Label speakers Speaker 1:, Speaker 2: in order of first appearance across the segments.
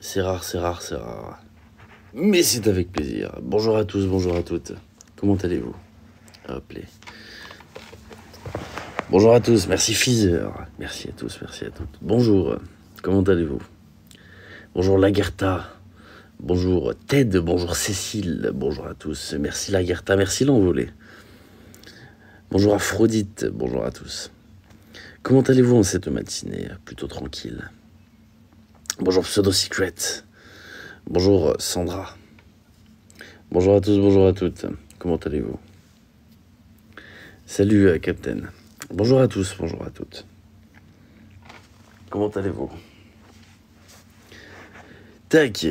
Speaker 1: C'est rare, c'est rare, c'est rare. Mais c'est avec plaisir. Bonjour à tous, bonjour à toutes. Comment allez-vous? Hop les. Bonjour à tous, merci Fizer. Merci à tous, merci à toutes. Bonjour, comment allez-vous? Bonjour Lagerta. Bonjour Ted, bonjour Cécile. Bonjour à tous. Merci Lagerta, merci l'envolée. Bonjour Aphrodite, bonjour à tous. Comment allez-vous en cette matinée plutôt tranquille? Bonjour Pseudo Secret. Bonjour Sandra. Bonjour à tous, bonjour à toutes. Comment allez-vous? Salut Captain. Bonjour à tous, bonjour à toutes. Comment allez-vous? Tac.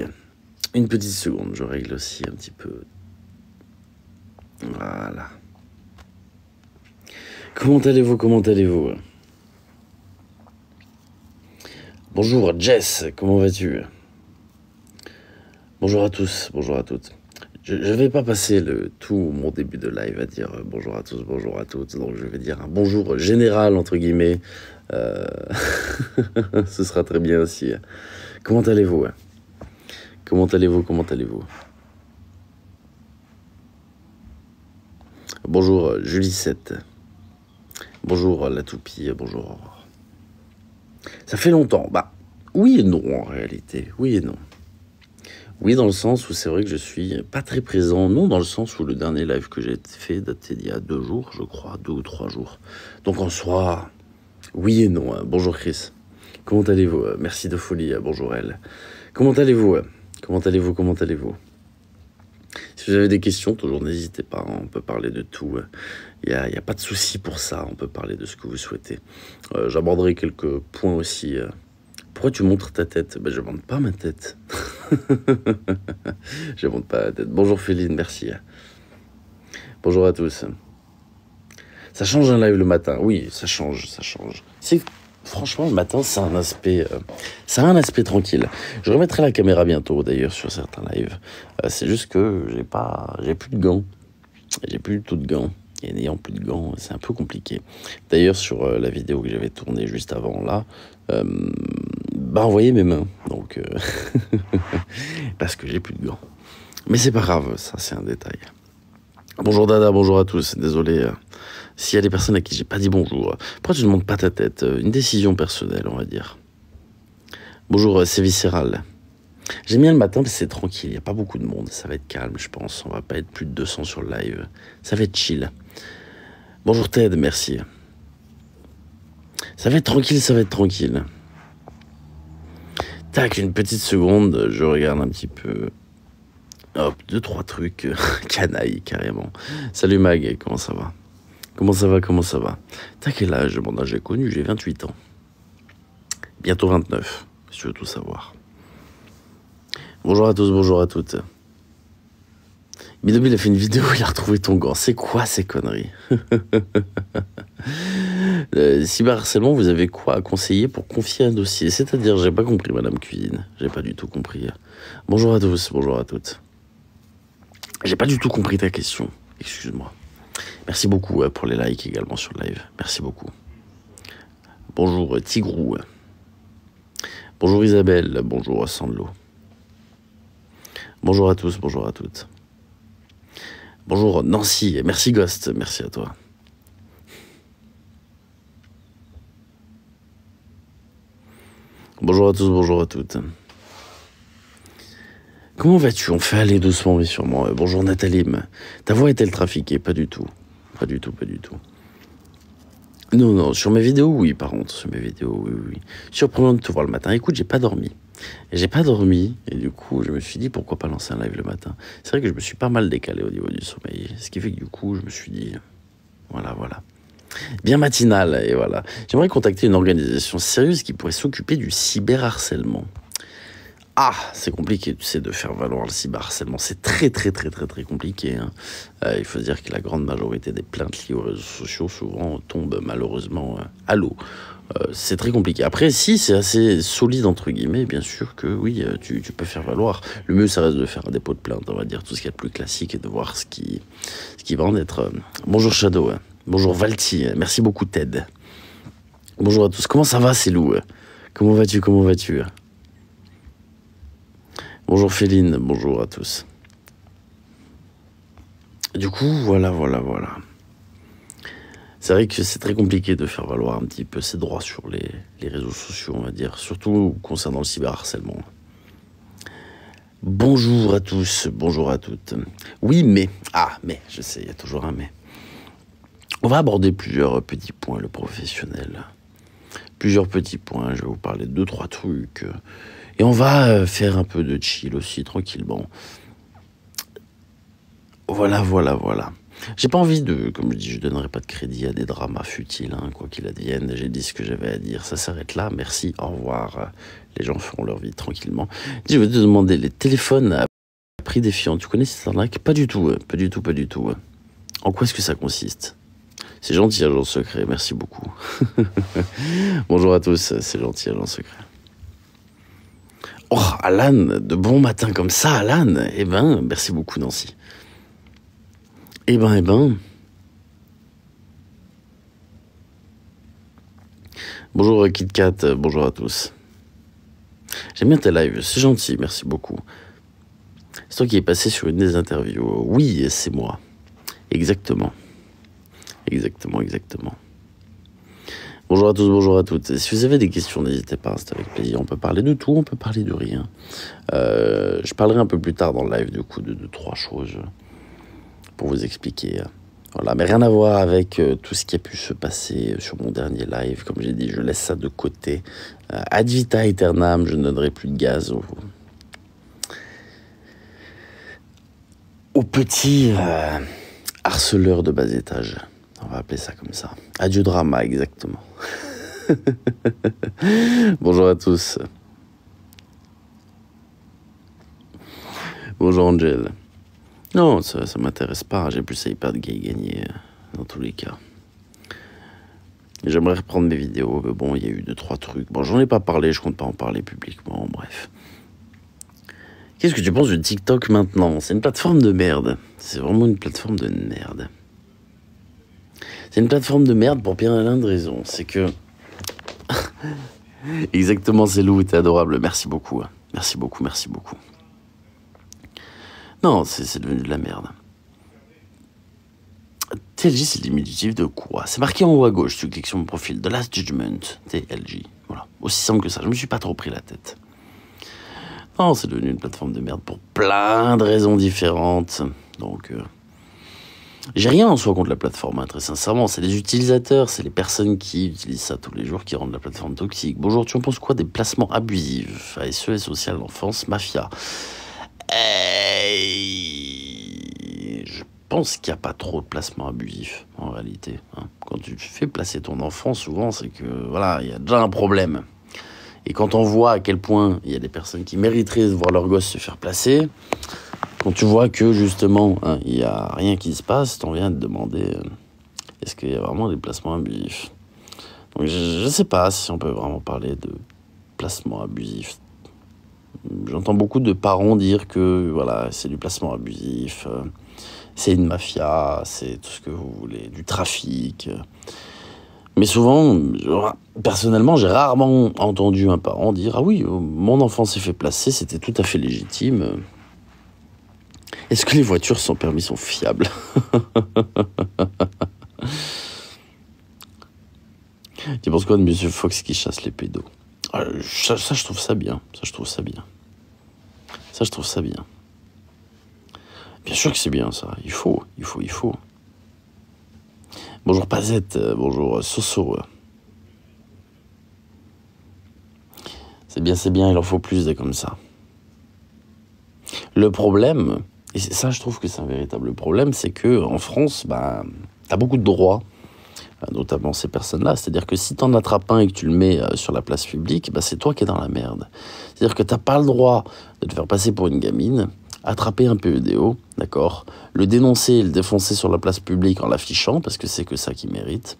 Speaker 1: Une petite seconde, je règle aussi un petit peu. Voilà. Comment allez-vous? Comment allez-vous? Bonjour Jess, comment vas-tu? Bonjour à tous, bonjour à toutes. Je ne vais pas passer tout mon début de live à dire bonjour à tous, bonjour à toutes. Donc je vais dire un bonjour général, entre guillemets. Ce sera très bien aussi. Comment allez-vous? Comment allez-vous? Comment allez-vous? Bonjour Julie 7. Bonjour la toupie, bonjour. Ça fait longtemps. Bah, oui et non en réalité. Oui et non. Oui, dans le sens où c'est vrai que je suis pas très présent. Non, dans le sens où le dernier live que j'ai fait datait d'il y a 2 jours, je crois, 2 ou 3 jours. Donc en soi, oui et non. Bonjour Chris. Comment allez-vous? Merci de folie. Bonjour elle. Comment allez-vous? Comment allez-vous? Comment allez-vous? Si vous avez des questions, toujours n'hésitez pas. On peut parler de tout. Il y a pas de souci pour ça. On peut parler de ce que vous souhaitez. J'aborderai quelques points aussi. Pourquoi tu montres ta tête? Ben, je montre pas ma tête. Je montre pas la tête. Bonjour Féline, merci. Bonjour à tous. Ça change un live le matin. Oui, ça change, ça change. Franchement, le matin, ça a un aspect tranquille. Je remettrai la caméra bientôt, d'ailleurs, sur certains lives. C'est juste que j'ai plus de gants. J'ai plus du tout de gants. Et n'ayant plus de gants, c'est un peu compliqué. D'ailleurs, sur la vidéo que j'avais tournée juste avant, là, vous voyez mes mains. Donc, parce que j'ai plus de gants. Mais c'est pas grave, ça, c'est un détail. Bonjour Dada, bonjour à tous. Désolé s'il y a des personnes à qui j'ai pas dit bonjour. Pourquoi tu ne montes pas ta tête? Une décision personnelle, on va dire. Bonjour, c'est viscéral. J'aime bien le matin parce que c'est tranquille, il n'y a pas beaucoup de monde. Ça va être calme, je pense. On va pas être plus de 200 sur le live. Ça va être chill. Bonjour Ted, merci. Ça va être tranquille, ça va être tranquille. Tac, une petite seconde, je regarde un petit peu. Hop, 2-3 trucs. Canaille, carrément. Salut Mag, comment ça va? Comment ça va, comment ça va? T'as quel âge? Bon, j'ai connu, j'ai 28 ans. Bientôt 29, si tu veux tout savoir. Bonjour à tous, bonjour à toutes. Midobi, il a fait une vidéo, il a retrouvé ton gant. C'est quoi ces conneries? Cyberharcèlement, vous avez quoi à conseiller pour confier un dossier? C'est-à-dire, j'ai pas compris, Madame Cuisine. J'ai pas du tout compris. Bonjour à tous, bonjour à toutes. J'ai pas du tout compris ta question. Excuse-moi. Merci beaucoup pour les likes également sur le live. Merci beaucoup. Bonjour Tigrou. Bonjour Isabelle. Bonjour Sandlo. Bonjour à tous, bonjour à toutes. Bonjour Nancy. Merci Ghost. Merci à toi. Bonjour à tous, bonjour à toutes. Comment vas-tu? On fait aller doucement mais sûrement. Bonjour Nathalie. Ta voix est-elle trafiquée? Pas du tout. Pas du tout, pas du tout. Non, non, sur mes vidéos, oui, par contre, sur mes vidéos, oui, oui. Surprenant de te voir le matin. Écoute, j'ai pas dormi. Et du coup, je me suis dit, pourquoi pas lancer un live le matin? C'est vrai que je me suis pas mal décalé au niveau du sommeil. Ce qui fait que du coup, je me suis dit, voilà. Bien matinal, et voilà. J'aimerais contacter une organisation sérieuse qui pourrait s'occuper du cyberharcèlement. Ah, c'est compliqué, tu sais, de faire valoir le cyberharcèlement. C'est très compliqué. Hein. Il faut dire que la grande majorité des plaintes liées aux réseaux sociaux, souvent, tombent malheureusement à l'eau. C'est très compliqué. Après, si c'est assez solide, entre guillemets, bien sûr que oui, tu peux faire valoir. Le mieux, ça reste de faire un dépôt de plainte, on va dire, tout ce qu'il y a de plus classique et de voir ce qui va en être. Bonjour Shadow, bonjour Valti, merci beaucoup Ted. Bonjour à tous, comment ça va, Célou? Comment vas-tu? Bonjour Féline, bonjour à tous. Du coup, voilà. C'est vrai que c'est très compliqué de faire valoir un petit peu ses droits sur les réseaux sociaux, on va dire, surtout concernant le cyberharcèlement. Bonjour à tous, bonjour à toutes. Oui, mais, je sais, il y a toujours un mais. On va aborder plusieurs petits points, le professionnel. Plusieurs petits points, je vais vous parler de 2-3 trucs. Et on va faire un peu de chill aussi, tranquillement. Voilà. J'ai pas envie de, comme je dis, je donnerai pas de crédit à des dramas futiles, hein, quoi qu'il advienne. J'ai dit ce que j'avais à dire, ça s'arrête là. Merci, au revoir. Les gens feront leur vie tranquillement. Je vais te demander, les téléphones à prix défiant, tu connais cette arnaque? Pas du tout. En quoi est-ce que ça consiste? C'est gentil, agent secret, merci beaucoup. Bonjour à tous, c'est gentil, agent secret. Oh, Alan, de bon matin comme ça, Alan. Eh ben, merci beaucoup, Nancy. Eh ben. Bonjour KitKat, bonjour à tous. J'aime bien tes lives, c'est gentil, merci beaucoup. C'est toi qui es passé sur une des interviews. Oui, c'est moi. Exactement. Bonjour à tous, bonjour à toutes. Si vous avez des questions, n'hésitez pas, c'est avec plaisir. On peut parler de tout, on peut parler de rien. Je parlerai un peu plus tard dans le live, du coup, de 2-3 choses pour vous expliquer. Voilà, mais rien à voir avec tout ce qui a pu se passer sur mon dernier live. Comme j'ai dit, je laisse ça de côté. Ad vita aeternam, je ne donnerai plus de gaz aux petits harceleurs de bas étage. On va appeler ça comme ça. Adieu drama, exactement. Bonjour à tous. Bonjour Angel. Non, ça m'intéresse pas. J'ai plus à Hypergay gagner dans tous les cas. J'aimerais reprendre mes vidéos, mais bon, il y a eu 2-3 trucs. Bon, j'en ai pas parlé, je compte pas en parler publiquement, bref. Qu'est-ce que tu penses de TikTok maintenant? C'est une plateforme de merde. C'est vraiment une plateforme de merde. C'est une plateforme de merde pour bien l'un de raisons. C'est que... Exactement, c'est Lou, t'es adorable. Merci beaucoup. Merci beaucoup. Non, c'est devenu de la merde. TLJ, c'est le diminutif de quoi? C'est marqué en haut à gauche, tu cliques sur mon profil. The Last Judgment, TLJ. Voilà, aussi simple que ça. Je me suis pas trop pris la tête. Non, c'est devenu une plateforme de merde pour plein de raisons différentes. Donc, j'ai rien en soi contre la plateforme, hein, très sincèrement. C'est les utilisateurs, c'est les personnes qui utilisent ça tous les jours qui rendent la plateforme toxique. Bonjour, tu en penses quoi des placements abusifs? ASE et social l'enfance, mafia. Je pense qu'il n'y a pas trop de placements abusifs, en réalité. Hein. Quand tu fais placer ton enfant, souvent, c'est que, voilà, il y a déjà un problème. Et quand on voit à quel point il y a des personnes qui mériteraient de voir leur gosse se faire placer, quand tu vois que, justement, hein, il n'y a rien qui se passe, t'en viens de demander est-ce qu'il y a vraiment des placements abusifs? Donc, je ne sais pas si on peut vraiment parler de placements abusifs. J'entends beaucoup de parents dire que voilà, c'est du placement abusif, c'est une mafia, c'est tout ce que vous voulez, du trafic. Mais souvent, personnellement, j'ai rarement entendu un parent dire « Ah oui, mon enfant s'est fait placer, c'était tout à fait légitime. » Est-ce que les voitures sans permis sont fiables? Tu penses quoi de Monsieur Fox qui chasse les pédos? Ça, je trouve ça bien. Bien sûr que c'est bien, ça. Il faut. Bonjour Pazette, bonjour Soso. C'est bien, il en faut plus des comme ça. Le problème, et ça je trouve que c'est un véritable problème, c'est que en France, t'as beaucoup de droits, notamment ces personnes-là. C'est-à-dire que si t'en attrapes un et que tu le mets sur la place publique, c'est toi qui es dans la merde. C'est-à-dire que t'as pas le droit de te faire passer pour une gamine, attraper un PEDO, d'accord, le dénoncer et le défoncer sur la place publique en l'affichant, parce que c'est que ça qui mérite.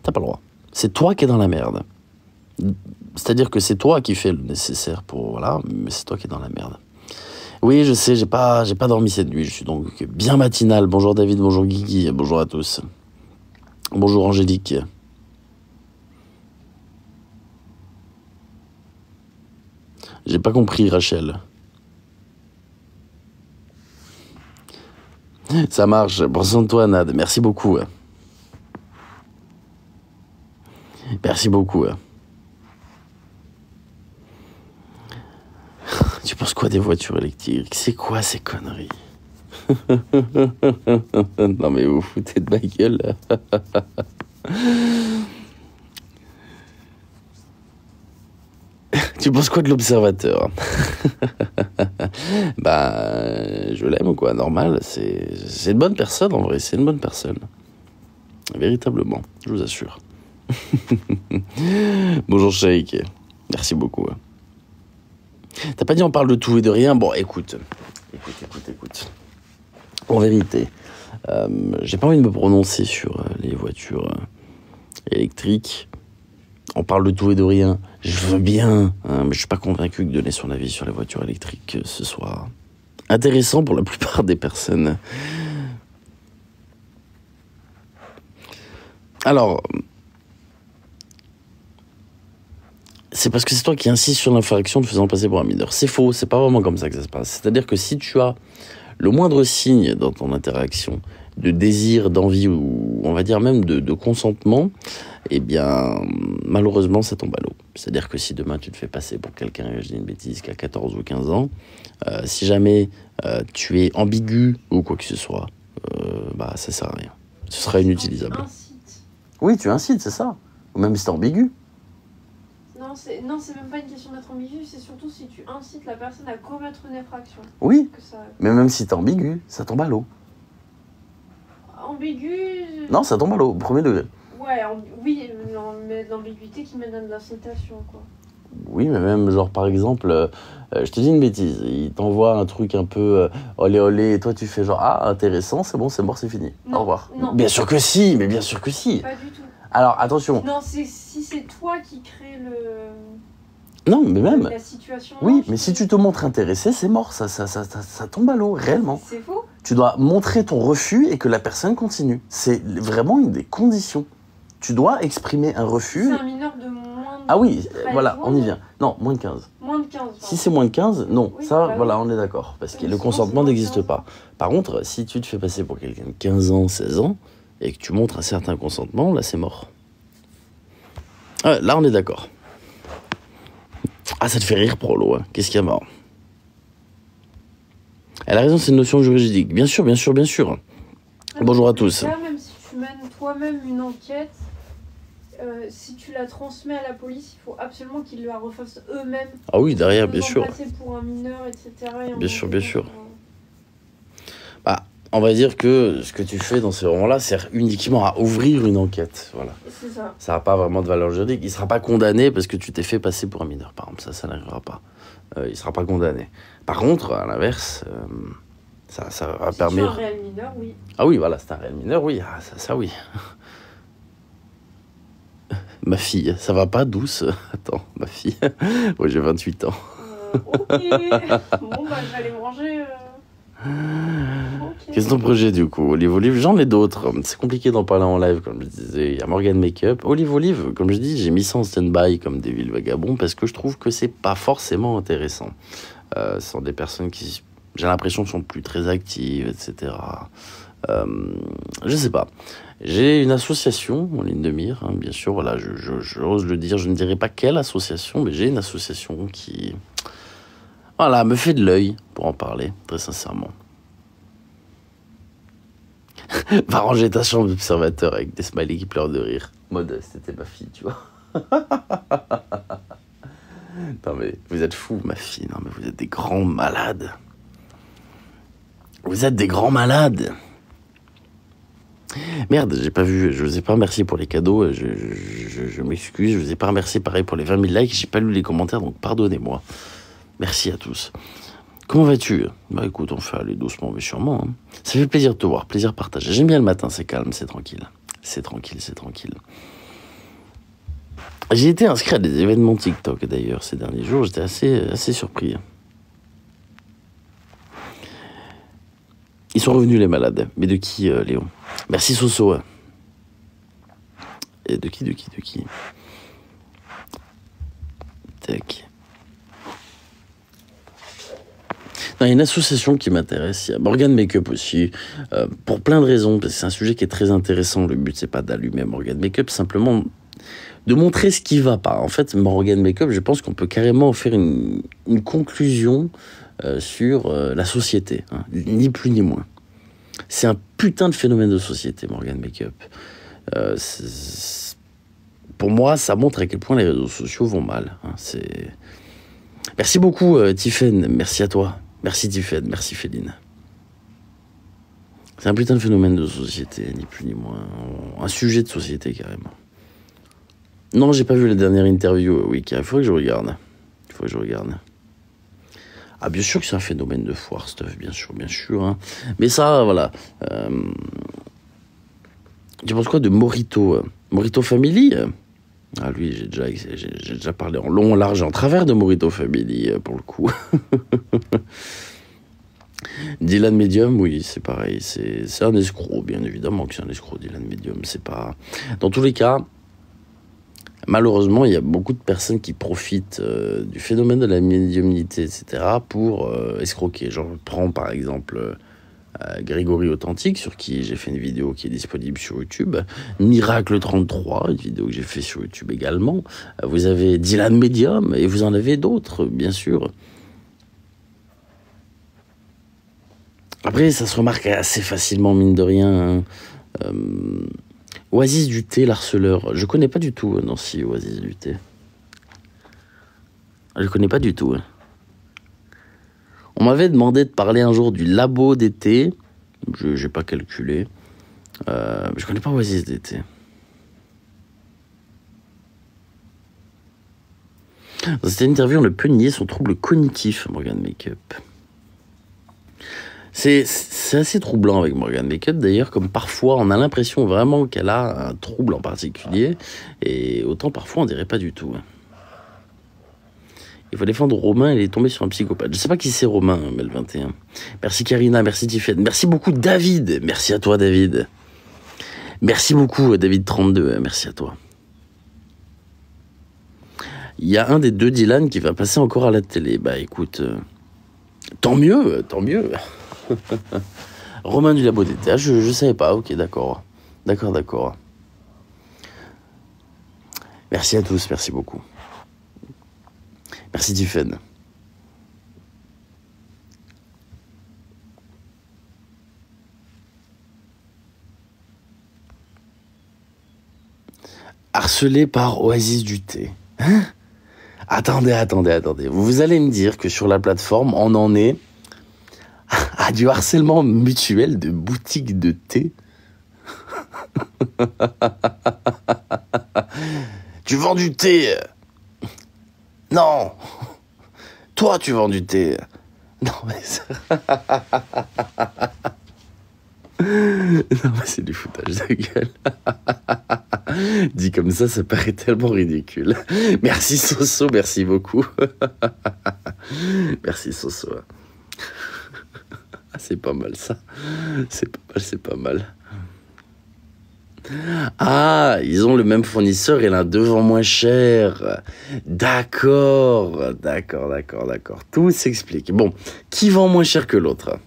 Speaker 1: T'as pas le droit. C'est toi qui es dans la merde. C'est-à-dire que c'est toi qui fais le nécessaire pour... Voilà, mais c'est toi qui es dans la merde. Oui, je sais, j'ai pas dormi cette nuit, je suis donc bien matinal. Bonjour David, bonjour Guigui, bonjour à tous. Bonjour Angélique. J'ai pas compris Rachel. Ça marche. Prends soin de toi, Nad. Merci beaucoup. Merci beaucoup. Tu penses quoi des voitures électriques? C'est quoi ces conneries? Non mais vous foutez de ma gueule. Tu penses quoi de l'observateur? Bah, je l'aime quoi, normal. C'est une bonne personne en vrai, c'est une bonne personne. Véritablement, je vous assure. Bonjour Sheikh, merci beaucoup. T'as pas dit on parle de tout et de rien? Bon, écoute. En vérité, j'ai pas envie de me prononcer sur les voitures électriques. On parle de tout et de rien. Je veux bien, hein, mais je suis pas convaincu que donner son avis sur les voitures électriques, ce soit intéressant pour la plupart des personnes. Alors, c'est parce que c'est toi qui insistes sur l'infraction de faisant passer pour un mineur. C'est faux, c'est pas vraiment comme ça que ça se passe. C'est-à-dire que si tu as le moindre signe dans ton interaction de désir, d'envie ou on va dire même de consentement, eh bien malheureusement ça tombe à l'eau. C'est-à-dire que si demain tu te fais passer pour quelqu'un, je dis une bêtise, qui a 14 ou 15 ans, si jamais tu es ambigu ou quoi que ce soit, bah ça sert à rien. Ce sera inutilisable. Oui, tu incites, c'est ça. Ou même si t'es ambigu.
Speaker 2: Non, c'est même pas une question d'être ambigu, c'est surtout si tu incites la personne à commettre une infraction.
Speaker 1: Oui,
Speaker 2: que ça...
Speaker 1: mais même si t'es ambigu, ça tombe à l'eau.
Speaker 2: Ambigu...
Speaker 1: Non, ça tombe à l'eau, au premier degré.
Speaker 2: Ouais, oui, mais l'ambiguïté qui mène à de l'incitation, quoi.
Speaker 1: Oui, mais même, genre, par exemple, je te dis une bêtise, il t'envoie un truc un peu olé olé, et toi tu fais genre, ah, intéressant, c'est bon, c'est mort, c'est fini.
Speaker 2: Non,
Speaker 1: au revoir.
Speaker 2: Non.
Speaker 1: Bien sûr que si, mais bien sûr que si.
Speaker 2: Pas du tout.
Speaker 1: Alors, attention.
Speaker 2: Non, si c'est toi qui crée
Speaker 1: Non, mais même.
Speaker 2: la situation.
Speaker 1: Oui, mais si tu te montres intéressé, c'est mort, ça tombe à l'eau, réellement.
Speaker 2: C'est faux.
Speaker 1: Tu dois montrer ton refus et que la personne continue. C'est vraiment une des conditions. Tu dois exprimer un refus.
Speaker 2: C'est un mineur de moins de...
Speaker 1: Ah oui, voilà, on y vient. Non, moins de 15.
Speaker 2: Moins de 15.
Speaker 1: Si c'est moins de 15, non.
Speaker 2: Oui,
Speaker 1: ça,
Speaker 2: bah
Speaker 1: voilà,
Speaker 2: oui.
Speaker 1: on est d'accord. Parce que
Speaker 2: Mais
Speaker 1: le
Speaker 2: sinon,
Speaker 1: consentement
Speaker 2: c'est
Speaker 1: n'existe
Speaker 2: 15.
Speaker 1: pas. Par contre, si tu te fais passer pour quelqu'un de 15 ans, 16 ans, et que tu montres un certain consentement, là, c'est mort. Là, on est d'accord. Ah, ça te fait rire, Prolo. Hein. Qu'est-ce qu'il y a marrant? Elle a raison, c'est une notion juridique. Bien sûr, bien sûr, bien sûr. Bonjour à tous.
Speaker 2: Là, même si tu mènes toi-même une enquête, si tu la transmets à la police, il faut absolument qu'ils la refassent eux-mêmes.
Speaker 1: Ah oui, derrière, bien sûr.
Speaker 2: Passer pour un mineur, etc.
Speaker 1: Bien sûr, bien sûr. Bah, on va dire que ce que tu fais dans ces moments-là sert uniquement à ouvrir une enquête. Voilà.
Speaker 2: C'est ça.
Speaker 1: Ça n'a pas vraiment de valeur juridique. Il ne sera pas condamné parce que tu t'es fait passer pour un mineur, par exemple. Ça n'arrivera pas. Il ne sera pas condamné. Par contre, à l'inverse, ça va permettre...
Speaker 2: Si c'est un réel mineur, oui.
Speaker 1: Ah oui, voilà, c'est un réel mineur, oui. Ah, ça oui. Ma fille, ça va pas, douce? Attends, ma fille. Ouais, j'ai 28 ans.
Speaker 2: Ok. Bon, bah, je vais aller manger...
Speaker 1: Qu'est-ce que ton projet du coup? Olive Olive, j'en ai d'autres. C'est compliqué d'en parler en live, comme je disais. Il y a Morgan Makeup. Olive Olive, comme je dis, j'ai mis ça en stand-by comme des villes vagabonds parce que je trouve que c'est pas forcément intéressant. Ce sont des personnes qui, j'ai l'impression, sont plus très actives, etc. Je sais pas. J'ai une association en ligne de mire, hein, bien sûr. Voilà, j'ose le dire. Je ne dirai pas quelle association, mais j'ai une association qui... Voilà, me fait de l'œil pour en parler, très sincèrement. Va ranger ta chambre d'observateur avec des smileys qui pleurent de rire. Modeste, c'était ma fille, tu vois. Non mais, vous êtes fous, ma fille. Non mais vous êtes des grands malades. Vous êtes des grands malades. Merde, j'ai pas vu, je vous ai pas remercié pour les cadeaux. Je m'excuse, je vous ai pas remercié pareil pour les 20 000 likes. J'ai pas lu les commentaires, donc pardonnez-moi. Merci à tous. Comment vas-tu? Bah écoute, on fait aller doucement mais sûrement. Hein. Ça fait plaisir de te voir, plaisir partagé. J'aime bien le matin, c'est calme, c'est tranquille. C'est tranquille, c'est tranquille. J'ai été inscrit à des événements TikTok d'ailleurs ces derniers jours. J'étais assez surpris. Ils sont revenus les malades. Mais de qui, Léon? Merci Soso. Et de qui? Tac. Il y a une association qui m'intéresse, il y a Morgan Makeup aussi, pour plein de raisons, parce que c'est un sujet qui est très intéressant. Le but, c'est pas d'allumer Morgan Makeup, simplement de montrer ce qui va pas. En fait, Morgan Makeup, je pense qu'on peut carrément faire une conclusion sur la société, hein, ni plus ni moins. C'est un putain de phénomène de société, Morgan Makeup. Pour moi, ça montre à quel point les réseaux sociaux vont mal. Hein, Merci beaucoup, Tiffaine, merci à toi. Merci Tiffaine, merci Féline. C'est un putain de phénomène de société, ni plus ni moins. Un sujet de société, carrément. Non, j'ai pas vu la dernière interview, oui, il faudrait que je regarde. Ah, bien sûr que c'est un phénomène de foire, stuff, bien sûr. Hein. Mais ça, voilà. Tu penses quoi de Morito Morito Family Ah, lui, j'ai déjà parlé en long, en large et en travers de Morito Family, pour le coup. Dylan Medium, oui, c'est pareil. C'est un escroc, bien évidemment que c'est un escroc, Dylan Medium. C'est pas... Dans tous les cas, malheureusement, il y a beaucoup de personnes qui profitent du phénomène de la médiumnité, etc., pour escroquer. Je prends par exemple Grégory Authentique, sur qui j'ai fait une vidéo qui est disponible sur YouTube. Miracle 33, une vidéo que j'ai fait sur YouTube également. Vous avez Dylan Medium, et vous en avez d'autres, bien sûr. Après, ça se remarque assez facilement, mine de rien. Hein. Oasis du thé, l'harceleur. Je connais pas du tout, Nancy, Oasis du thé. Je connais pas du tout. Hein. On m'avait demandé de parler un jour du labo d'été. Je n'ai pas calculé. Je connais pas Oasis d'été. Dans cette interview, on ne peut nier son trouble cognitif, Morgan Makeup. C'est assez troublant avec Morgan Makeup, d'ailleurs, comme parfois on a l'impression vraiment qu'elle a un trouble en particulier, et autant parfois on dirait pas du tout. Il faut défendre Romain, il est tombé sur un psychopathe. Je sais pas qui c'est Romain, Mel 21. Merci Karina, merci Tiffany. Merci beaucoup David, merci à toi David. Merci beaucoup David 32, merci à toi. Il y a un des deux Dylan qui va passer encore à la télé. Bah écoute, tant mieux. Romain du Labo d'été, je savais pas, ok, d'accord. Merci à tous, merci beaucoup. Merci Tiffen. Harcelé par Oasis du thé. Hein? Attendez. Vous allez me dire que sur la plateforme, on en est à du harcèlement mutuel de boutiques de thé. Tu vends du thé? Non. Toi, tu vends du thé? Non, mais c'est du foutage de gueule. Dit comme ça paraît tellement ridicule. Merci Soso, merci beaucoup. Merci Soso. C'est pas mal ça. C'est pas mal. Ah, ils ont le même fournisseur et l'un d'eux vend moins cher. D'accord. Tout s'explique. Bon, qui vend moins cher que l'autre?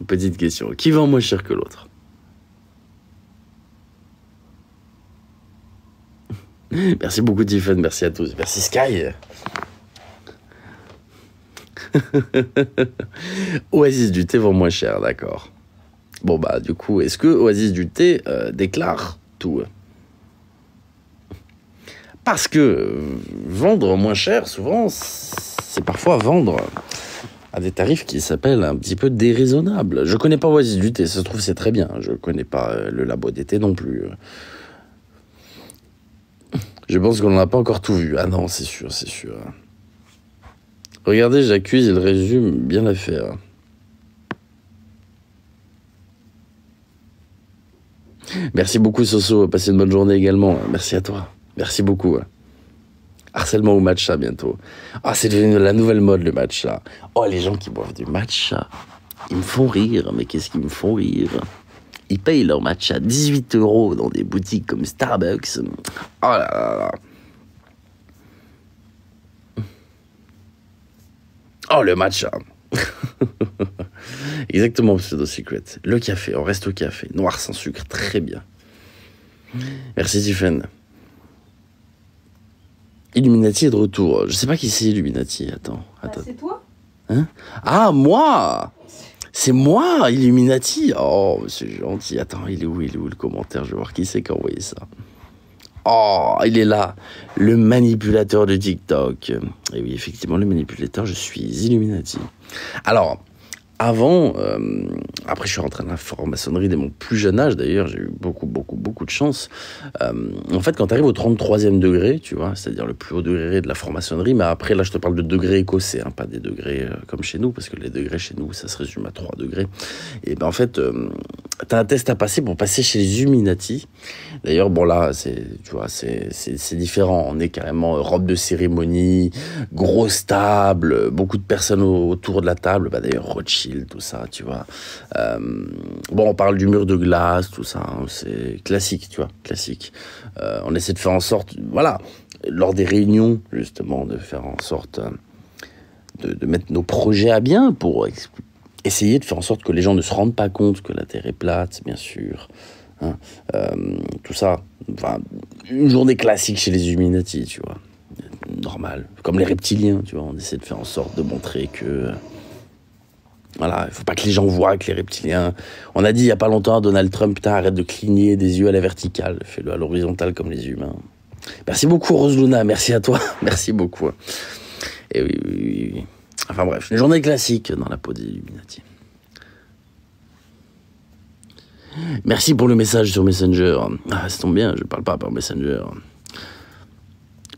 Speaker 1: Petite question. Qui vend moins cher que l'autre? Merci beaucoup Tiffany, merci à tous. Merci Sky. Oasis du thé vend moins cher, d'accord. Bon bah du coup, est-ce que Oasis du thé déclare tout? Parce que vendre moins cher, souvent, c'est parfois vendre à des tarifs qui s'appellent un petit peu déraisonnables. Je connais pas Oasis du thé, ça se trouve c'est très bien. Je connais pas le Labo d'été non plus. Je pense qu'on n'en a pas encore tout vu. Ah non, c'est sûr. Regardez, j'accuse, il résume bien l'affaire. Merci beaucoup Soso, passez une bonne journée également. Merci à toi, merci beaucoup. Harcèlement au matcha bientôt. Ah, c'est devenu la nouvelle mode le matcha. Oh, les gens qui boivent du matcha, ils me font rire, mais qu'est-ce qu'ils me font rire? Ils payent leur matcha 18 € dans des boutiques comme Starbucks. Oh là là là. Oh, le matcha. Exactement, Pseudo Secret. Le café, on reste au café. Noir sans sucre, très bien. Merci, Tiffen. Illuminati est de retour. Je sais pas qui c'est, Illuminati. Attends.
Speaker 2: C'est toi?
Speaker 1: Hein? Ah, moi! C'est moi, Illuminati! Oh, c'est gentil. Attends, il est où le commentaire? Je vais voir qui c'est qui a envoyé ça. Oh, il est là. Le manipulateur de TikTok. Et oui, effectivement, le manipulateur, je suis Illuminati. Alors, avant, après je suis rentré dans la franc-maçonnerie dès mon plus jeune âge, d'ailleurs, j'ai eu beaucoup de chance. En fait, quand tu arrives au 33e degré, tu vois, c'est-à-dire le plus haut degré de la franc-maçonnerie, mais après, là, je te parle de degrés écossais, hein, pas des degrés comme chez nous, parce que les degrés chez nous, ça se résume à 3 degrés. Et ben en fait, tu as un test à passer pour passer chez les Illuminati. D'ailleurs, bon là, tu vois, c'est différent. On est carrément robe de cérémonie, grosse table, beaucoup de personnes autour de la table. Bah, d'ailleurs, Rothschild, tout ça, tu vois. Bon, on parle du mur de glace, tout ça, hein, c'est classique, tu vois, classique. On essaie de faire en sorte, voilà, lors des réunions, justement, de faire en sorte de mettre nos projets à bien pour essayer de faire en sorte que les gens ne se rendent pas compte que la Terre est plate, bien sûr. Hein, tout ça, enfin, une journée classique chez les Illuminati, tu vois. Normal, comme les reptiliens, tu vois, on essaie de faire en sorte de montrer que... Voilà, il faut pas que les gens voient que les reptiliens... On a dit il y a pas longtemps à Donald Trump, putain, arrête de cligner des yeux à la verticale, fais-le à l'horizontale comme les humains. Merci beaucoup, Rose Luna, merci à toi, merci beaucoup. Et oui. Enfin bref, une journée classique dans la peau des Illuminati. Merci pour le message sur Messenger. Ah, ça tombe bien, je parle pas par Messenger.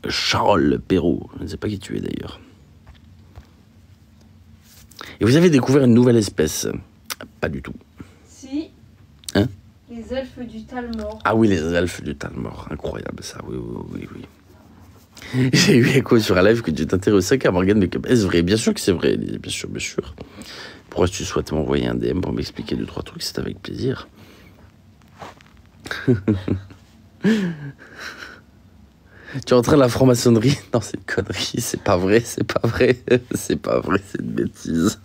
Speaker 1: Charles Perrault, je ne sais pas qui tu es d'ailleurs. Et vous avez découvert une nouvelle espèce? Pas du tout.
Speaker 2: Si.
Speaker 1: Hein?
Speaker 2: Les elfes du Talmor. Ah
Speaker 1: oui, les elfes du Talmor. Incroyable ça, oui. J'ai eu écho sur un live que tu t'intéressais à Morgan Makeup. Est-ce vrai? Bien sûr que c'est vrai, bien sûr. Pourquoi tu souhaites m'envoyer un DM pour m'expliquer 2-3 trucs? C'est avec plaisir. Tu es en train de la franc-maçonnerie? Non, c'est une connerie, c'est pas vrai, c'est une bêtise.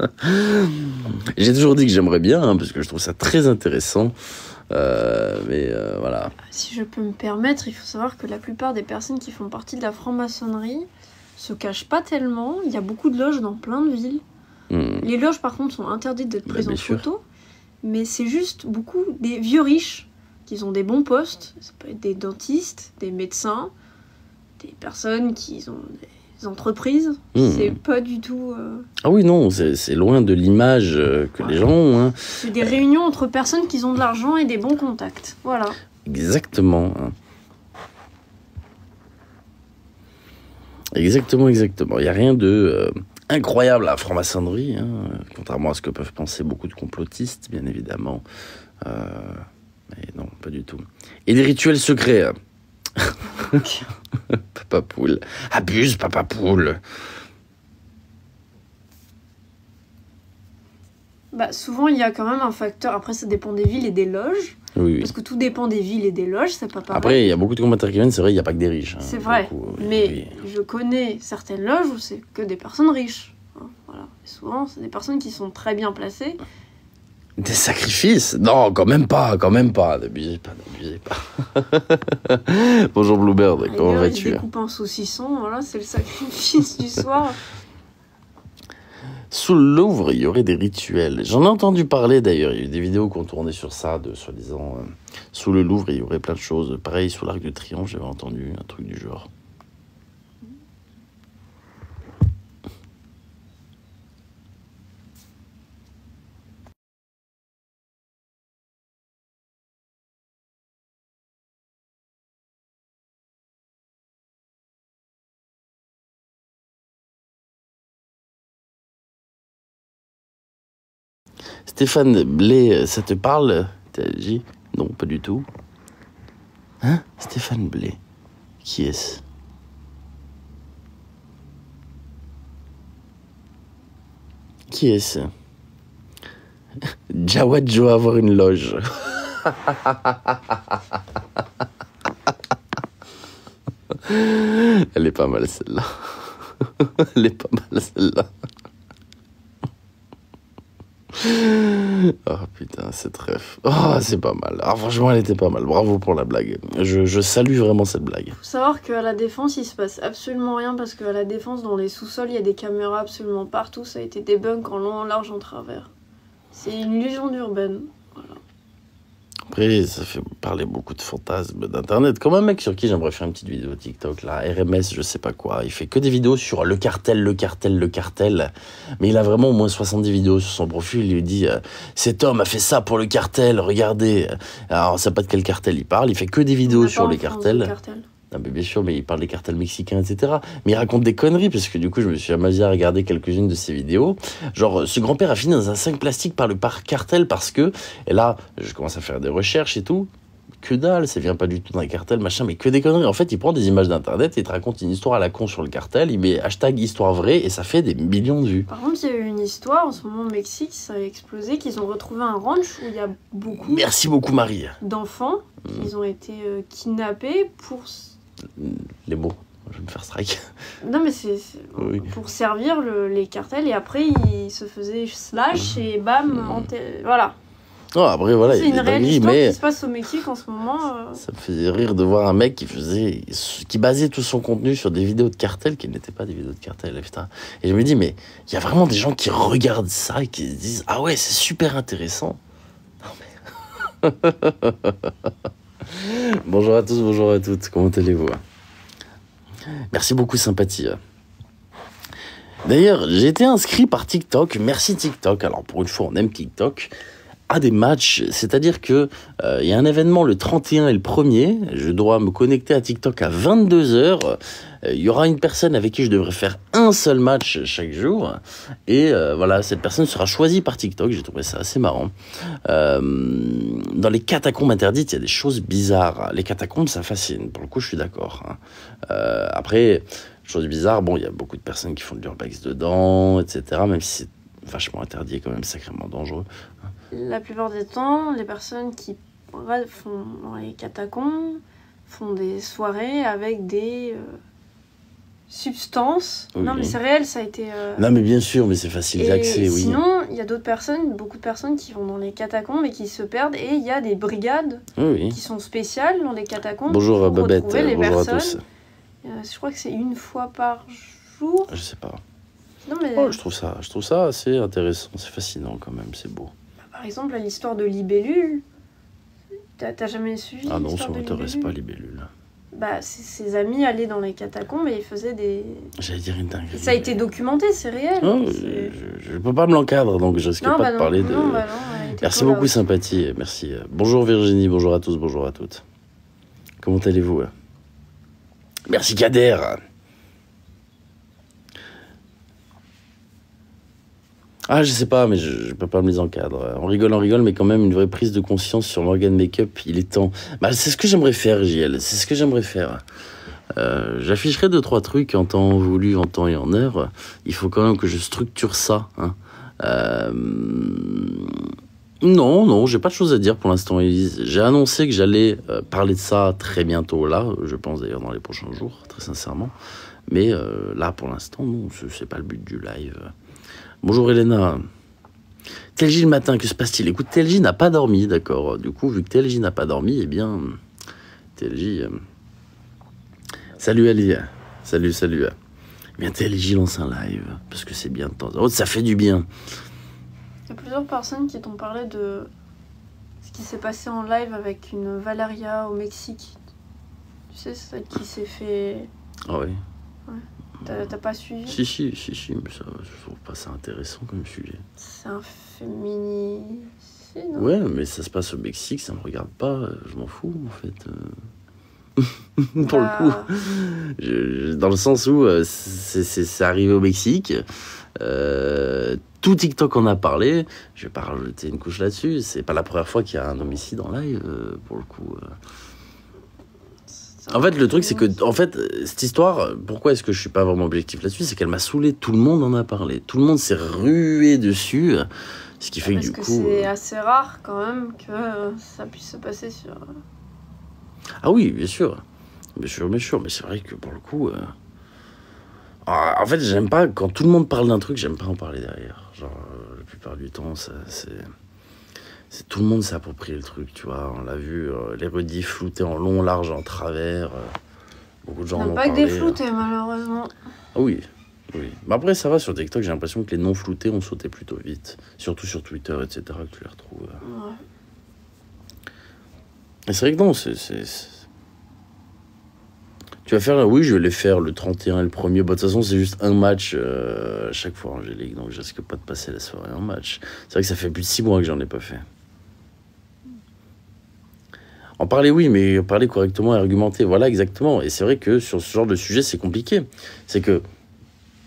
Speaker 1: J'ai toujours dit que j'aimerais bien, hein, parce que je trouve ça très intéressant. Mais voilà.
Speaker 2: Si je peux me permettre, il faut savoir que la plupart des personnes qui font partie de la franc-maçonnerie se cachent pas tellement. Il y a beaucoup de loges dans plein de villes. Les loges, par contre, sont interdites d'être prises en photo. Mais c'est juste beaucoup des vieux riches qui ont des bons postes. Ça peut être des dentistes, des médecins, des personnes qui ont des entreprises. C'est pas du tout...
Speaker 1: Ah oui, non, c'est loin de l'image que les gens ont. Hein.
Speaker 2: C'est des réunions entre personnes qui ont de l'argent et des bons contacts. Voilà.
Speaker 1: Exactement. Hein. Exactement. Il n'y a rien de incroyable à la franc-maçonnerie, hein, contrairement à ce que peuvent penser beaucoup de complotistes, bien évidemment. Mais non, pas du tout. Et des rituels secrets. Hein. Papa Poule. Abuse, Papa Poule.
Speaker 2: Bah, souvent, il y a quand même un facteur. Après, ça dépend des villes et des loges.
Speaker 1: Oui.
Speaker 2: Parce que tout dépend des villes et des loges, c'est pas pareil.
Speaker 1: Après, il y a beaucoup de commentaires qui viennent, c'est vrai, il n'y a pas que des riches. Hein,
Speaker 2: c'est vrai. Mais je connais certaines loges où c'est que des personnes riches. Hein, voilà. Et souvent, c'est des personnes qui sont très bien placées.
Speaker 1: Des sacrifices? Non, quand même pas. N'abusez pas. Bonjour Bluebird, comment vas-tu?
Speaker 2: Ils découpent un saucisson, voilà, c'est le sacrifice du soir.
Speaker 1: Sous le Louvre, il y aurait des rituels. J'en ai entendu parler d'ailleurs, il y a eu des vidéos qui ont tourné sur ça, de soi-disant, sous le Louvre, il y aurait plein de choses. Pareil, sous l'Arc de Triomphe, j'avais entendu un truc du genre. Stéphane Blé, ça te parle? T'as dit? Non, pas du tout. Hein? Stéphane Blé. Qui est-ce? Qui est-ce? Jawad doit avoir une loge. Elle est pas mal celle-là. Elle est pas mal celle-là. Oh putain, cette ref. Oh, c'est pas mal. Ah, franchement, elle était pas mal. Bravo pour la blague. Je salue vraiment cette blague.
Speaker 2: Faut savoir qu'à la Défense, il se passe absolument rien parce qu'à la Défense, dans les sous-sols, il y a des caméras absolument partout. Ça a été débunk en long, en large, en travers. C'est une légende urbaine. Voilà.
Speaker 1: Après, ça fait parler beaucoup de fantasmes d'internet. Comme un mec sur qui j'aimerais faire une petite vidéo TikTok, là, RMS, je sais pas quoi. Il fait que des vidéos sur le cartel. Mais il a vraiment au moins 70 vidéos sur son profil. Il lui dit cet homme a fait ça pour le cartel, regardez. Alors, on sait pas de quel cartel il parle. Il fait que des vidéos sur les cartels. Ah, mais bien sûr, mais il parle des cartels mexicains, etc. Mais il raconte des conneries, parce que du coup, je me suis amusé à regarder quelques-unes de ses vidéos. Genre, ce grand-père a fini dans un sac plastique par cartel parce que... Et là, je commence à faire des recherches et tout. Que dalle, ça vient pas du tout d'un cartel, machin, mais que des conneries. En fait, il prend des images d'internet et il te raconte une histoire à la con sur le cartel. Il met hashtag histoire vraie et ça fait des millions de vues.
Speaker 2: Par contre, il y a eu une histoire en ce moment au Mexique, ça a explosé, qu'ils ont retrouvé un ranch où il y a beaucoup...
Speaker 1: Merci beaucoup, Marie.
Speaker 2: ...d'enfants qui ont été kidnappés pour...
Speaker 1: Les mots, je vais me faire strike.
Speaker 2: Non, mais c'est oui. Pour servir les cartels, et après ils se faisaient slash et bam, voilà.
Speaker 1: Oh, après, voilà,
Speaker 2: c'est une réelle histoire qui se passe au Mexique en ce moment.
Speaker 1: Ça me faisait rire de voir un mec qui basait tout son contenu sur des vidéos de cartel qui n'étaient pas des vidéos de cartel, putain. Et je me dis, mais il y a vraiment des gens qui regardent ça et qui se disent, ah ouais, c'est super intéressant. Non mais... Bonjour à tous, bonjour à toutes, comment allez-vous? Merci beaucoup, sympathie. D'ailleurs, j'ai été inscrit par TikTok, merci TikTok, alors pour une fois on aime TikTok, à des matchs, c'est-à-dire que y a un événement le 31 et le 1er, je dois me connecter à TikTok à 22h, il y aura une personne avec qui je devrais faire un seul match chaque jour, et voilà, cette personne sera choisie par TikTok, j'ai trouvé ça assez marrant. Dans les catacombes interdites, il y a des choses bizarres, les catacombes ça fascine, pour le coup je suis d'accord. Après, choses bizarres, bon, il y a beaucoup de personnes qui font de l'urbex dedans, etc., même si c'est vachement interdit et quand même sacrément dangereux.
Speaker 2: La plupart des temps, les personnes qui font dans les catacombes font des soirées avec des substances. Oui. Non, mais c'est réel, ça a été...
Speaker 1: Non, mais bien sûr, mais c'est facile d'accès, oui.
Speaker 2: Sinon, il y a d'autres personnes, beaucoup de personnes qui vont dans les catacombes et qui se perdent. Et il y a des brigades qui sont spéciales dans les catacombes.
Speaker 1: Bonjour Babette, bonjour
Speaker 2: personnes.
Speaker 1: À tous.
Speaker 2: Je crois que c'est une fois par jour.
Speaker 1: Je sais pas.
Speaker 2: Non, mais...
Speaker 1: Oh, je trouve ça assez intéressant, c'est fascinant quand même, c'est beau.
Speaker 2: Par exemple, l'histoire de Libellule, t'as jamais suivi?
Speaker 1: Ah non, ça m'intéresse pas, Libellule.
Speaker 2: Bah, ses amis allaient dans les catacombes et ils faisaient des...
Speaker 1: J'allais dire une dinguerie.
Speaker 2: Ça a été documenté, c'est réel.
Speaker 1: Non, je peux pas me l'encadrer, donc je risque pas de parler de...
Speaker 2: Non,
Speaker 1: merci beaucoup, sympathie, merci. Bonjour Virginie, bonjour à tous, bonjour à toutes. Comment allez-vous? Merci Kader. Ah, je sais pas, mais je peux pas me les encadrer. On rigole, mais quand même, une vraie prise de conscience sur l'organe make-up, il est temps. Bah, c'est ce que j'aimerais faire, JL, c'est ce que j'aimerais faire. J'afficherai 2-3 trucs en temps voulu, en temps et en heure. Il faut quand même que je structure ça. Hein. Non, j'ai pas de choses à dire pour l'instant, Élise. J'ai annoncé que j'allais parler de ça très bientôt, là. Je pense d'ailleurs dans les prochains jours, très sincèrement. Mais là, pour l'instant, non, c'est pas le but du live. Bonjour Elena. TLJ le matin, que se passe-t-il? Écoute, TLJ n'a pas dormi, d'accord. Du coup, vu que TLJ n'a pas dormi, eh bien, TLJ... Salut Ali. Salut. Eh bien, TLJ lance un live, parce que c'est bien de temps en temps. Ça fait du bien.
Speaker 2: Il y a plusieurs personnes qui t'ont parlé de ce qui s'est passé en live avec une Valeria au Mexique. Tu sais, celle qui s'est fait...
Speaker 1: Ah oui.
Speaker 2: Ouais. T'as pas suivi?
Speaker 1: Si, mais ça, je trouve pas ça intéressant comme sujet.
Speaker 2: C'est un féminicide, non?
Speaker 1: Ouais, mais ça se passe au Mexique, ça me regarde pas, je m'en fous en fait. Pour le coup, dans le sens où c'est arrivé au Mexique, tout TikTok en a parlé, je vais pas rajouter une couche là-dessus, c'est pas la première fois qu'il y a un homicide en live, pour le coup. En fait, le truc, c'est que, en fait, cette histoire, pourquoi est-ce que je suis pas vraiment objectif là-dessus, c'est qu'elle m'a saoulé, tout le monde en a parlé, tout le monde s'est rué dessus, ce qui fait que du coup...
Speaker 2: Parce que c'est assez rare, quand même, que ça puisse se passer sur...
Speaker 1: Ah oui, bien sûr, mais c'est vrai que, pour le coup... En fait, j'aime pas, quand tout le monde parle d'un truc, j'aime pas en parler derrière. Genre, la plupart plupart du temps, tout le monde s'est approprié le truc, tu vois. On l'a vu, les rediffs floutés en long, large, en travers. Beaucoup de gens en ont
Speaker 2: pas
Speaker 1: parlé.
Speaker 2: que des floutés, malheureusement.
Speaker 1: Ah oui, oui. Mais après, ça va, sur TikTok, j'ai l'impression que les non floutés ont sauté plutôt vite. Surtout sur Twitter, etc., que tu les retrouves.
Speaker 2: Ouais.
Speaker 1: Et c'est vrai que non, Tu vas faire, oui, je vais les faire le 31 et le 1er. Bah, de toute façon, c'est juste un match à chaque fois, Angélique, donc je risque pas de passer la soirée en match. C'est vrai que ça fait plus de 6 mois que j'en ai pas fait. En parler, oui, mais parler correctement et argumenter, voilà, exactement. Et c'est vrai que sur ce genre de sujet, c'est compliqué. C'est que,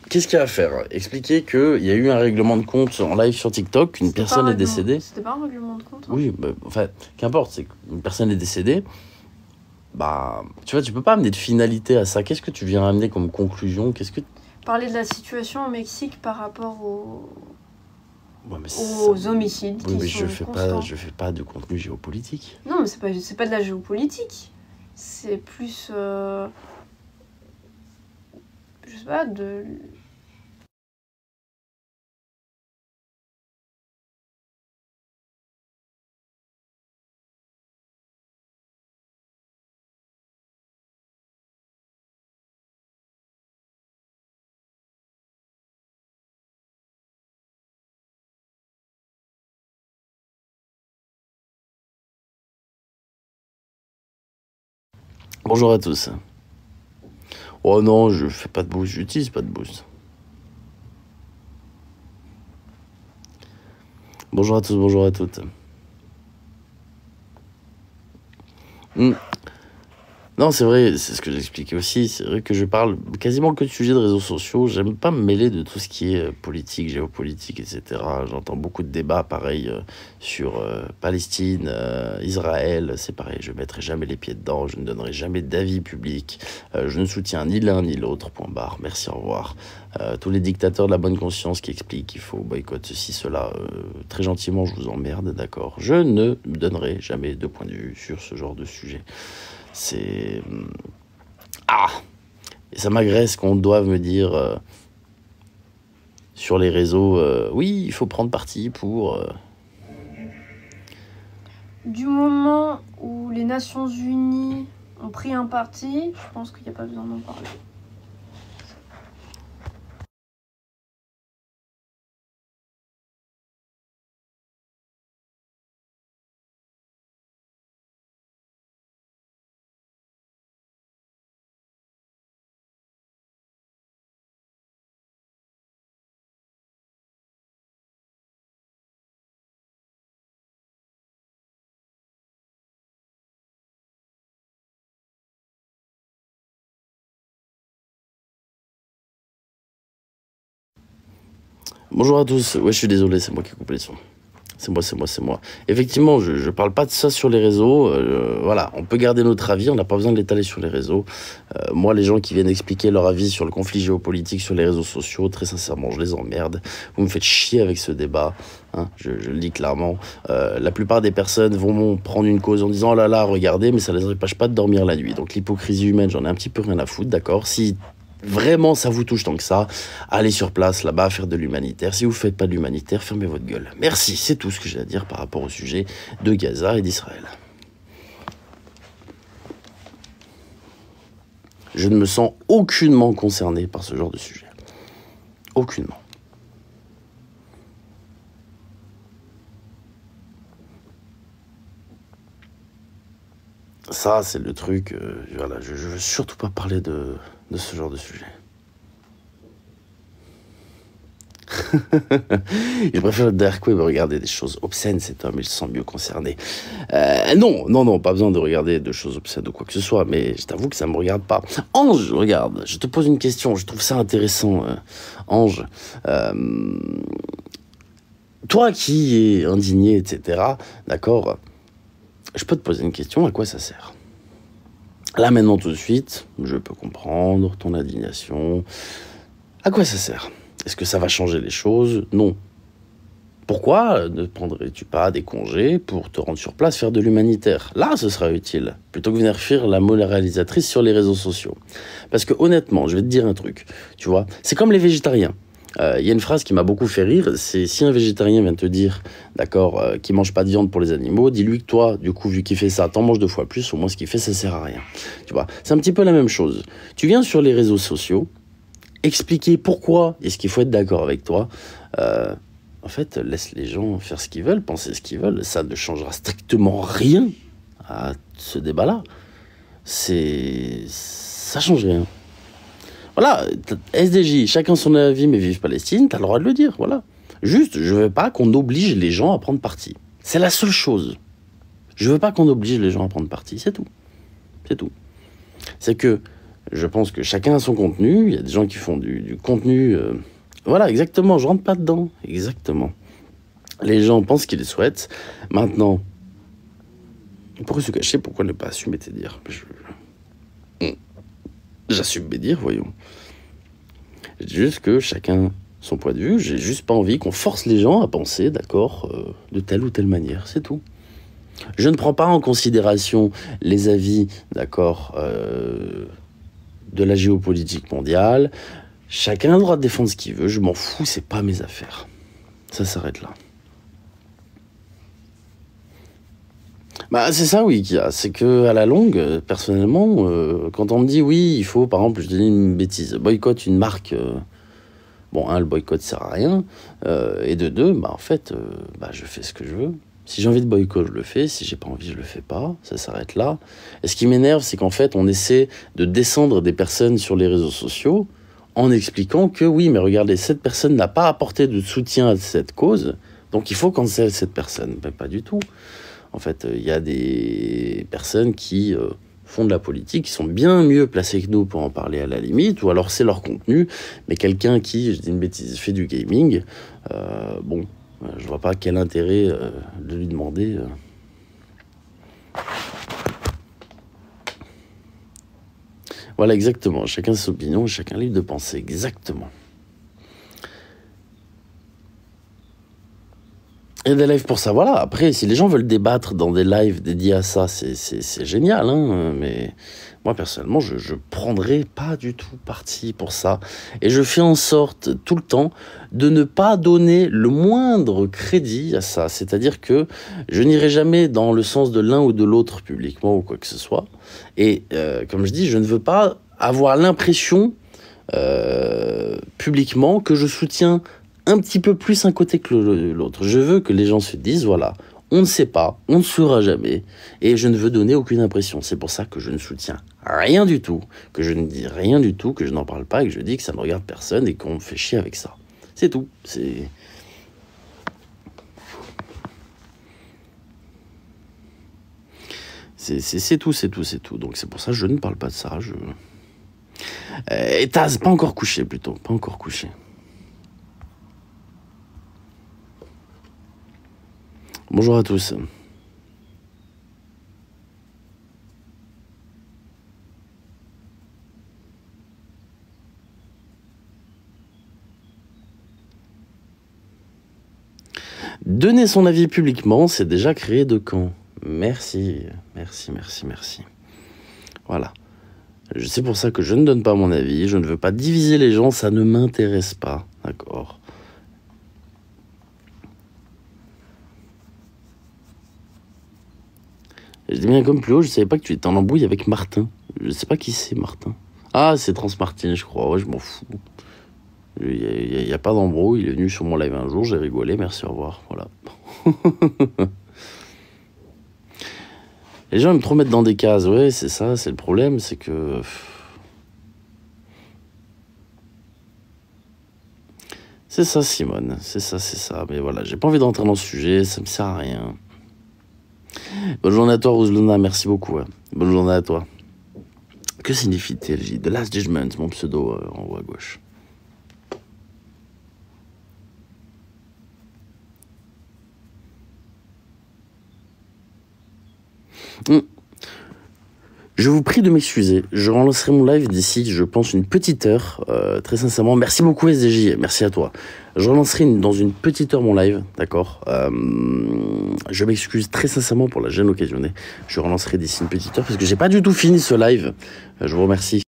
Speaker 1: qu'est-ce qu'il y a à faire? Expliquer qu'il y a eu un règlement de compte en live sur TikTok, qu'une personne est décédée.
Speaker 2: C'était pas un règlement de compte, hein.
Speaker 1: Oui, bah, enfin, qu'importe, c'est qu'une personne est décédée. Bah, tu vois, tu peux pas amener de finalité à ça. Qu'est-ce que tu viens amener comme conclusion?
Speaker 2: Parler de la situation au Mexique par rapport aux homicides.
Speaker 1: Oui, mais je fais pas de contenu géopolitique.
Speaker 2: Non, mais c'est pas de la géopolitique. C'est plus, je sais pas, de...
Speaker 1: Bonjour à tous. Oh non, je fais pas de boost, j'utilise pas de boost. Bonjour à tous, bonjour à toutes. Non, c'est vrai, c'est ce que j'expliquais aussi. C'est vrai que je parle quasiment que de sujets de réseaux sociaux. J'aime pas me mêler de tout ce qui est politique, géopolitique, etc. J'entends beaucoup de débats, pareil, sur Palestine, Israël. C'est pareil, je mettrai jamais les pieds dedans. Je ne donnerai jamais d'avis public. Je ne soutiens ni l'un ni l'autre. Point barre. Merci, au revoir. Tous les dictateurs de la bonne conscience qui expliquent qu'il faut boycotter ceci, cela, très gentiment, je vous emmerde, d'accord. Je ne donnerai jamais de point de vue sur ce genre de sujet. C'est... Et ça m'agresse qu'on doive me dire sur les réseaux, oui, il faut prendre parti pour...
Speaker 2: Du moment où les Nations Unies ont pris un parti, je pense qu'il n'y a pas besoin d'en parler.
Speaker 1: Bonjour à tous, ouais, je suis désolé, c'est moi qui ai coupé les sons. C'est moi. Effectivement, je parle pas de ça sur les réseaux. Voilà, on peut garder notre avis, on n'a pas besoin de l'étaler sur les réseaux. Moi, les gens qui viennent expliquer leur avis sur le conflit géopolitique sur les réseaux sociaux, très sincèrement, je les emmerde. Vous me faites chier avec ce débat, hein, je le dis clairement. La plupart des personnes vont prendre une cause en disant « Oh là là, regardez », mais ça les empêche pas de dormir la nuit. Donc l'hypocrisie humaine, j'en ai un petit peu rien à foutre, d'accord? Si vraiment ça vous touche tant que ça, allez sur place là-bas faire de l'humanitaire. Si vous faites pas de l'humanitaire, fermez votre gueule. Merci, c'est tout ce que j'ai à dire par rapport au sujet de Gaza et d'Israël. Je ne me sens aucunement concerné par ce genre de sujet. Aucunement. Ça, c'est le truc, voilà, je veux surtout pas parler de ce genre de sujet. Il préfère le dark web regarder des choses obscènes, cet homme, il se sent mieux concerné. Non, pas besoin de regarder de choses obscènes ou quoi que ce soit, mais je t'avoue que ça me regarde pas. Ange, regarde, je te pose une question, je trouve ça intéressant, Ange. Toi qui es indigné, etc., d'accord, je peux te poser une question, à quoi ça sert? Là, maintenant, tout de suite, je peux comprendre ton indignation. À quoi ça sert? Est-ce que ça va changer les choses? Non. Pourquoi ne prendrais-tu pas des congés pour te rendre sur place, faire de l'humanitaire? Là, ce sera utile, plutôt que venir faire la moralisatrice sur les réseaux sociaux. Parce que honnêtement, je vais te dire un truc, tu vois, c'est comme les végétariens. Il y a une phrase qui m'a beaucoup fait rire, c'est si un végétarien vient te dire, d'accord, qu'il mange pas de viande pour les animaux, dis-lui que toi, du coup, vu qu'il fait ça, t'en manges 2 fois plus, au moins ce qu'il fait, ça sert à rien. Tu vois, c'est un petit peu la même chose. Tu viens sur les réseaux sociaux, expliquer pourquoi est-ce qu'il faut être d'accord avec toi. En fait, laisse les gens faire ce qu'ils veulent, penser ce qu'ils veulent. Ça ne changera strictement rien à ce débat-là. Ça change rien. Voilà, SDJ, chacun son avis, mais vive Palestine, t'as le droit de le dire, voilà. Juste, je veux pas qu'on oblige les gens à prendre parti. C'est la seule chose. Je veux pas qu'on oblige les gens à prendre parti, c'est tout. C'est tout. C'est que, je pense que chacun a son contenu, il y a des gens qui font du contenu... Voilà, exactement, je rentre pas dedans, exactement. Les gens pensent qu'ils le souhaitent. Maintenant, pourquoi se cacher, pourquoi ne pas assumer tes dires? J'assume mes dires, voyons. Je dis juste que chacun son point de vue, j'ai juste pas envie qu'on force les gens à penser, d'accord, de telle ou telle manière, c'est tout. Je ne prends pas en considération les avis, d'accord, de la géopolitique mondiale. Chacun a le droit de défendre ce qu'il veut, je m'en fous, c'est pas mes affaires. Ça s'arrête là. Bah, c'est ça, oui, qu'il y a. C'est que à la longue, personnellement, quand on me dit oui, il faut, par exemple, je te dis une bêtise, boycott une marque. Bon, un, le boycott sert à rien. Et de deux, bah, en fait, je fais ce que je veux. Si j'ai envie de boycott, je le fais. Si j'ai pas envie, je le fais pas. Ça s'arrête là. Et ce qui m'énerve, c'est qu'en fait, on essaie de descendre des personnes sur les réseaux sociaux en expliquant que oui, mais regardez, cette personne n'a pas apporté de soutien à cette cause, donc il faut cancel cette personne. Ben, pas du tout. En fait, il y a des personnes qui font de la politique, qui sont bien mieux placées que nous pour en parler à la limite, ou alors c'est leur contenu, mais quelqu'un qui, je dis une bêtise, fait du gaming, je vois pas quel intérêt de lui demander... Voilà, exactement. Chacun ses opinions, chacun libre de penser. Exactement. Et des lives pour ça, voilà. Après, si les gens veulent débattre dans des lives dédiés à ça, c'est génial, hein. Mais moi, personnellement, je prendrai pas du tout parti pour ça. Et je fais en sorte, tout le temps, de ne pas donner le moindre crédit à ça. C'est-à-dire que je n'irai jamais dans le sens de l'un ou de l'autre publiquement ou quoi que ce soit. Et comme je dis, je ne veux pas avoir l'impression publiquement que je soutiens un petit peu plus un côté que l'autre. Je veux que les gens se disent, voilà, on ne sait pas, on ne saura jamais, et je ne veux donner aucune impression. C'est pour ça que je ne soutiens rien du tout, que je ne dis rien du tout, que je n'en parle pas, et que je dis que ça ne regarde personne et qu'on me fait chier avec ça. C'est tout. C'est tout. Donc c'est pour ça que je ne parle pas de ça. Et Taz, pas encore couché plutôt, pas encore couché. Bonjour à tous. Donner son avis publiquement, c'est déjà créer de camps. Merci. Voilà. C'est pour ça que je ne donne pas mon avis, je ne veux pas diviser les gens, ça ne m'intéresse pas, d'accord ? Je dis bien comme plus haut, je savais pas que tu étais en embrouille avec Martin. Je sais pas qui c'est, Martin. Ah, c'est Transmartine, je crois. Ouais, je m'en fous. Il n'y a pas d'embrouille. Il est venu sur mon live un jour, j'ai rigolé. Merci, au revoir. Voilà. Les gens aiment trop mettre dans des cases. Ouais, c'est ça, c'est le problème. C'est que... C'est ça, Simone. C'est ça. Mais voilà, j'ai pas envie d'entrer dans ce sujet. Ça me sert à rien. Bonne journée à toi, Roseluna, merci beaucoup. Ouais. Bonne journée à toi. Que signifie TLJ? The Last Judgment, mon pseudo en haut à gauche. Je vous prie de m'excuser. Je relancerai mon live d'ici, je pense, une petite heure. Très sincèrement, merci beaucoup SDJ, merci à toi. Je relancerai dans une petite heure mon live, d'accord. Je m'excuse très sincèrement pour la gêne occasionnée. Je relancerai d'ici une petite heure parce que j'ai pas du tout fini ce live. Je vous remercie.